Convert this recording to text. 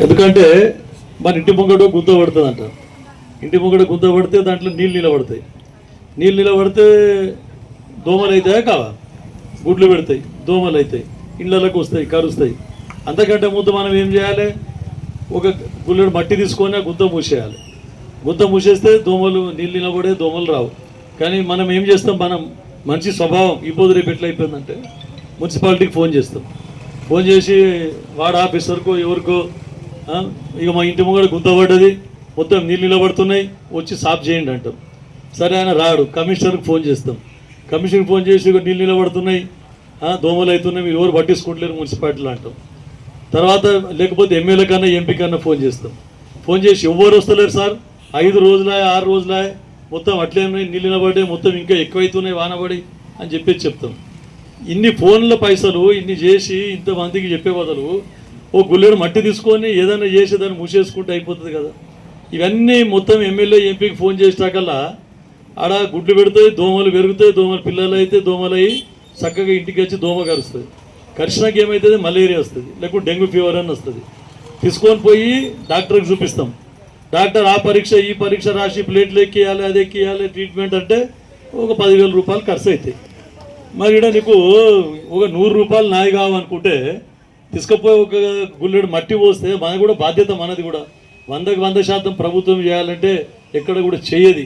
ఎందుకంటే మన ఇంటి ముంగట గుంత పడుతుంది అంట. ఇంటి ముంగట గుంత పడితే దాంట్లో నీళ్ళు నిలబడతాయి. నీళ్ళు నిలబడితే దోమలు అవుతాయా కావా? గుడ్లు పెడతాయి, దోమలు అవుతాయి, ఇళ్ళలోకి వస్తాయి, కరుస్తాయి. అంతకంటే ముందు మనం ఏం చేయాలి? ఒక గుల్లెడు మట్టి తీసుకొని ఆ గుంత మూసేయాలి. గుంత మూసేస్తే దోమలు నీళ్ళు నిలబడే దోమలు రావు. కానీ మనం ఏం చేస్తాం? మనం మంచి స్వభావం ఈ పొద్దు రేపు ఎట్లా అయిపోయిందంటే మున్సిపాలిటీకి ఫోన్ చేస్తాం. ఫోన్ చేసి వార్డ్ ఆఫీసర్కో ఎవరికో ఇక మా ఇంటి ముంగడ గుంత పడ్డది, మొత్తం నీళ్ళు నిలబడుతున్నాయి, వచ్చి సాఫ్ చేయండి అంటాం. సరే ఆయన రాడు. కమిషనర్కి ఫోన్ చేస్తాం. కమిషనర్కి ఫోన్ చేసి ఇక నీళ్ళు నిలబడుతున్నాయి, దోమలు అవుతున్నాయి, మీరు ఎవరు పట్టించుకుంటలేరు మున్సిపాలిటీలో అంటాం. తర్వాత లేకపోతే ఎమ్మెల్యే కన్నా ఎంపీ కన్నా ఫోన్ చేస్తాం. ఫోన్ చేసి ఎవరు వస్తలేరు సార్, 5 రోజులా 6 రోజులా మొత్తం అట్లే నీళ్ళు నిలబడి మొత్తం ఇంకా ఎక్కువైతున్నాయి వానబడి అని చెప్పేసి చెప్తాం. ఇన్ని ఫోన్ల పైసలు ఇన్ని చేసి ఇంతమందికి చెప్పే బదులు ఓ గుల్లెడు మట్టి తీసుకొని ఏదైనా చేసి దాన్ని మూసేసుకుంటే అయిపోతుంది కదా. ఇవన్నీ మొత్తం ఎమ్మెల్యే ఎంపీకి ఫోన్ చేసినాకల్లా ఆడ గుడ్లు పెడతాయి, దోమలు పెరుగుతాయి, దోమలు పిల్లలు అయితే దోమలు అయ్యి చక్కగా ఇంటికి వచ్చి దోమ కరుస్తుంది. కరిచినాక ఏమవుతుంది? మలేరియా వస్తుంది, లేకుంటే డెంగ్యూ ఫీవర్ అని వస్తుంది. తీసుకొని పోయి డాక్టర్కి చూపిస్తాం. డాక్టర్ ఆ పరీక్ష ఈ పరీక్ష రాసి ప్లేట్లు ఎక్కియాలి, అది ఎక్కియాలి, ట్రీట్మెంట్ అంటే ఒక 10,000 రూపాయలు ఖర్చు అవుతాయి. మరి ఇక్కడ నీకు ఒక 100 రూపాయలు నాయి కావనుకుంటే తీసుకుపోయి ఒక గుల్లెడు మట్టి పోస్తే మన కూడా బాధ్యత, మనది కూడా 100% ప్రభుత్వం చేయాలంటే ఎక్కడ కూడా చేయది.